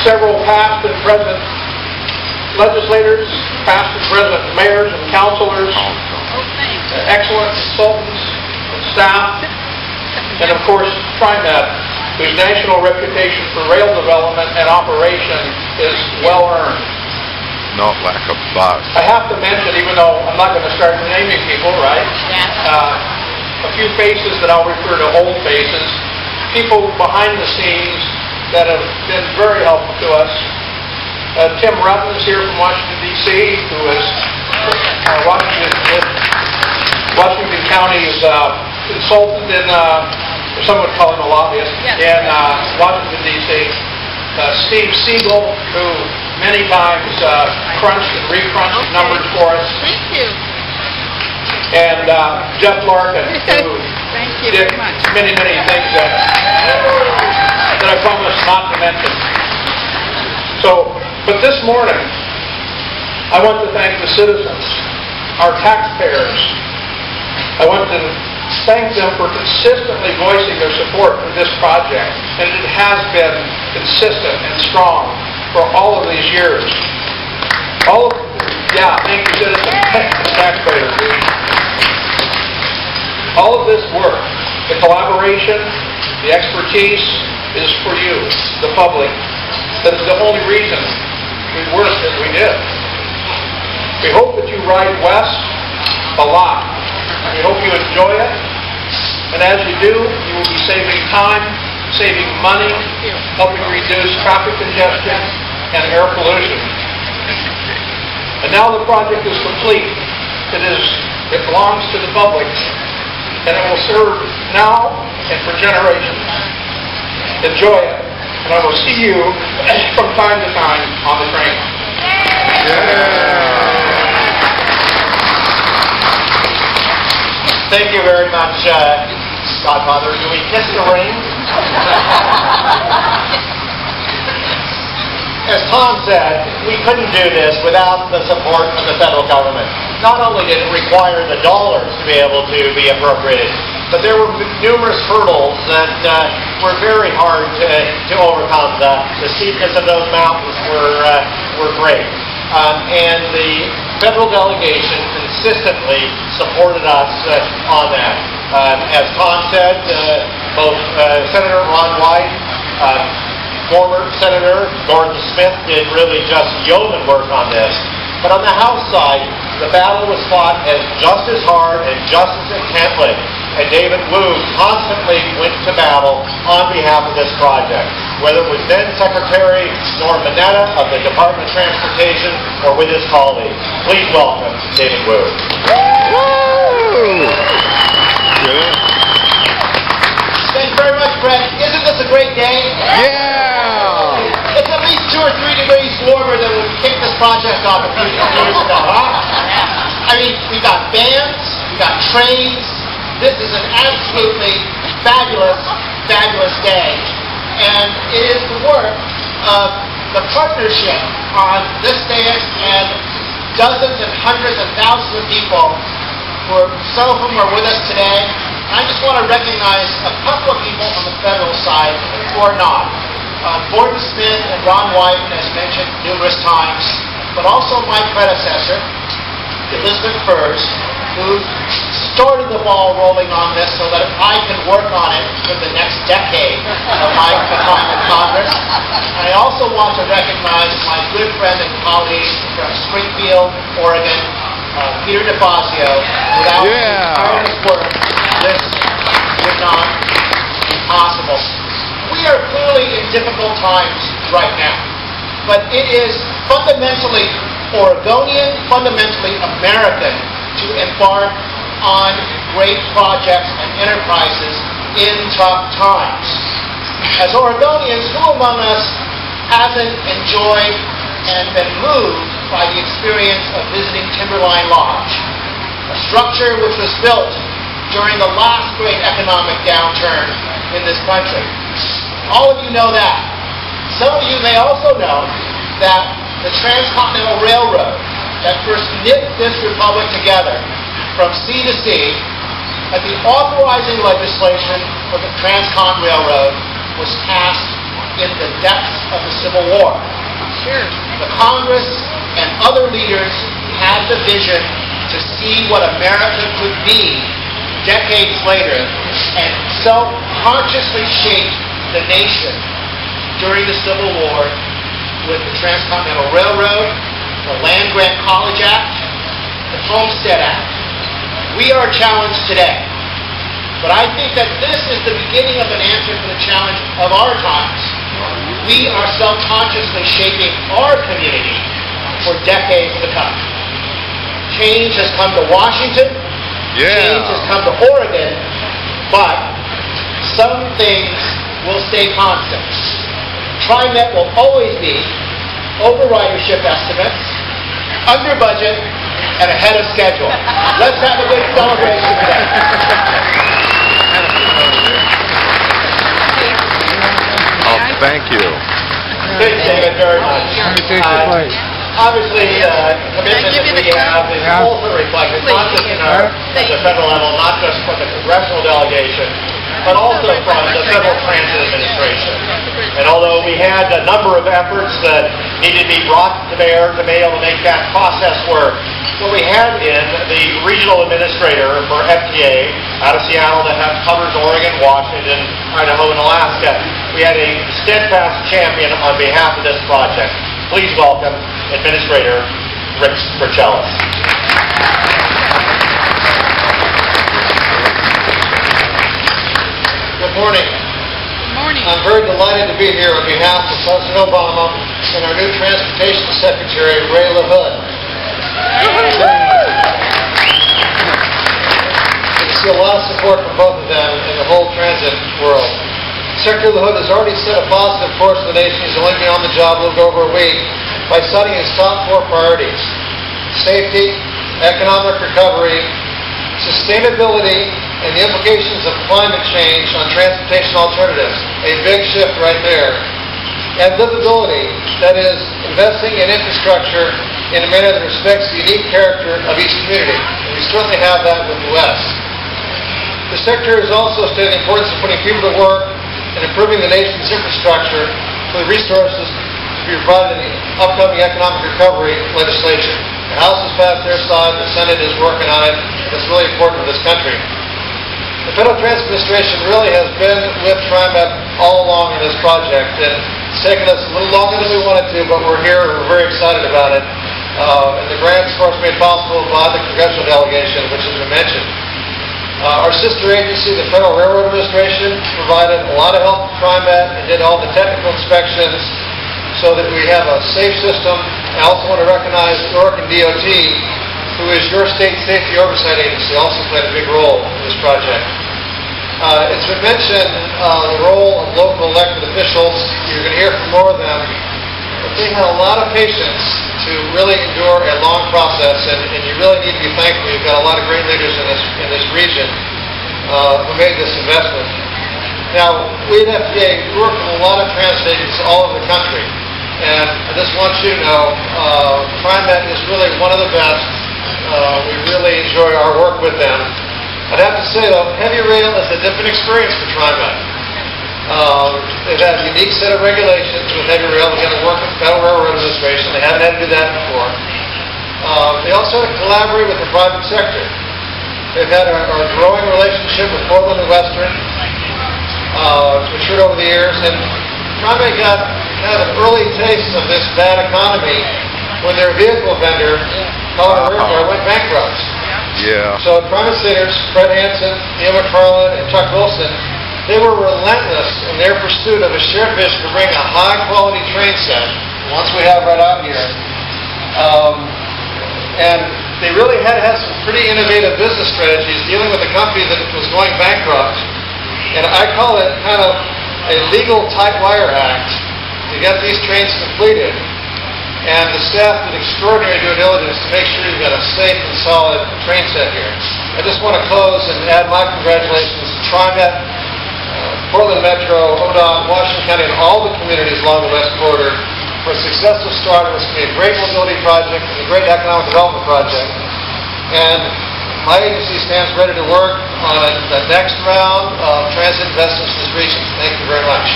several past and present legislators, past and present mayors and councilors, excellent consultants and staff, and of course TriMet, whose national reputation for rail development and operation is well earned. Not lack of buzz. I have to mention, even though I'm not going to start naming people, right? A few faces that I'll refer to old faces, people behind the scenes that have been very helpful to us. Tim Rutten is here from Washington, D.C., who is Washington County's consultant in, some would call him a lobbyist, in Washington, D.C. Steve Siegel, who many times crunched and recrunched numbers for us. Thank you. And Jeff Larkin, who did many, many things that I promised not to mention. So, but this morning, I want to thank the citizens, our taxpayers. I want to thank them for consistently voicing their support for this project. And it has been consistent and strong for all of these years. Thank you, citizens and taxpayers. All of this work, the collaboration, the expertise is for you, the public. That is the only reason we worked as we did. We hope that you ride west a lot. We hope you enjoy it. And as you do, you will be saving time, saving money, helping reduce traffic congestion and air pollution. And now the project is complete. It belongs to the public, and it will serve now and for generations. Enjoy it, and I will see you from time to time on the train. Thank you very much, Godfather. Do we kiss the ring? As Tom said, we couldn't do this without the support of the federal government. Not only did it require the dollars to be able to be appropriated, but there were numerous hurdles that were very hard to overcome. The steepness of those mountains were great. And the federal delegation consistently supported us on that. As Tom said, both Senator Ron Wyden, former Senator Gordon Smith did really just yeoman work on this. But on the House side, the battle was fought just as hard and just as intently. And David Wu constantly went to battle on behalf of this project, whether it was then Secretary Norm Mineta of the Department of Transportation or with his colleagues. Please welcome David Wu. Thanks very much, Brett. Isn't this a great day? Yeah! It's at least 2 or 3 degrees warmer than when we kicked this project off a few years ago, huh? I mean, we got bands, we got trains. This is an absolutely fabulous, fabulous day. And it is the work of the partnership on this day and dozens and hundreds and thousands of people some of whom are with us today. And I just want to recognize a couple of people on the federal side who are not. Gordon Smith and Ron Wyden, as mentioned numerous times, but also my predecessor, Elizabeth Furs, who started the ball rolling on this so that I can work on it for the next decade of my time in Congress. And I also want to recognize my good friend and colleague from Springfield, Oregon, Peter DeFazio. Without his work, this would not be possible. We are clearly in difficult times right now, but it is fundamentally Oregonian, fundamentally American to embark on great projects and enterprises in tough times. As Oregonians, who among us hasn't enjoyed and been moved by the experience of visiting Timberline Lodge, a structure which was built during the last great economic downturn in this country? All of you know that. Some of you may also know that the Transcontinental Railroad that first knit this republic together from sea to sea, that the authorizing legislation for the Transcon Railroad was passed in the depths of the Civil War. Sure. The Congress and other leaders had the vision to see what America could be decades later and self-consciously shaped the nation during the Civil War with the Transcontinental Railroad, the Land Grant College Act, the Homestead Act. We are challenged today. But I think that this is the beginning of an answer for the challenge of our times. We are self-consciously shaping our community for decades to come. Change has come to Washington. Change has come to Oregon. But some things will stay constant. TriMet will always be over ridership estimates, under budget, and ahead of schedule. Let's have a big celebration today. Oh, thank you. Thank you, David, very much. Let me take your place. Obviously, the commitment that we have is also reflected not just in our at the federal level, not just from the congressional delegation, but also from the Federal Transit Administration. And although we had a number of efforts that needed to be brought to bear to be able to make that process work, what we had in the regional administrator for FTA out of Seattle that covers Oregon, Washington, Idaho, and Alaska, we had a steadfast champion on behalf of this project. Please welcome Administrator Rick Sperchelis. Good morning. Good morning. I'm very delighted to be here on behalf of President Obama and our new Transportation Secretary, Ray LaHood. You can see a lot of support from both of them in the whole transit world. Secretary LaHood has already set a positive course for the nation. He's only been on the job a little over a week by setting his top 4 priorities: safety, economic recovery, sustainability, and the implications of climate change on transportation alternatives. A big shift right there. And livability, that is, investing in infrastructure in a manner that respects the unique character of each community. And we certainly have that with the West. The Secretary has also stated the importance of putting people to work and improving the nation's infrastructure for the resources to be provided in the upcoming economic recovery legislation. The House has passed their side, the Senate is working on it, and it's really important for this country. The Federal Transit Administration really has been with TriMet all along in this project, and it's taken us a little longer than we wanted to, but we're here, we're very excited about it. And the grants, of course, made possible by the congressional delegation, which has been mentioned. Our sister agency, the Federal Railroad Administration, provided a lot of help to TriMet and did all the technical inspections so that we have a safe system. I also want to recognize the Oregon DOT, who is your state safety oversight agency, also played a big role in this project. It's been mentioned the role of local elected officials. You're going to hear from more of them. But they had a lot of patience to really endure a long process, and you really need to be thankful. You've got a lot of great leaders in this region who made this investment. Now, we at FTA work with a lot of transit agencies all over the country, and I just want you to know TriMet is really one of the best. We really enjoy our work with them. I'd have to say, though, heavy rail is a different experience for TriMet. They've had a unique set of regulations with heavy rail. They've got to work with the Federal Railroad Administration. They haven't had to do that before. They also had to collaborate with the private sector. They've had a growing relationship with Portland and Western, matured over the years, and TriMet got kind of an early taste of this bad economy when their vehicle vendor, Colorado Railroad, went bankrupt. Yeah. So TriMet leaders, Fred Hansen, Neil McFarland, and Chuck Wilson, they were relentless in their pursuit of a shared vision to bring a high-quality train set, once we have right out here. And they really had some pretty innovative business strategies dealing with a company that was going bankrupt. And I call it kind of a legal tight wire act to get these trains completed. And the staff did extraordinary due diligence to make sure you've got a safe and solid train set here. I just want to close and add my congratulations to TriMet, Portland Metro, ODOT, Washington County, and all the communities along the West Corridor for a successful start on this to be a great mobility project and a great economic development project. And my agency stands ready to work on the next round of transit investments in this region. Thank you very much.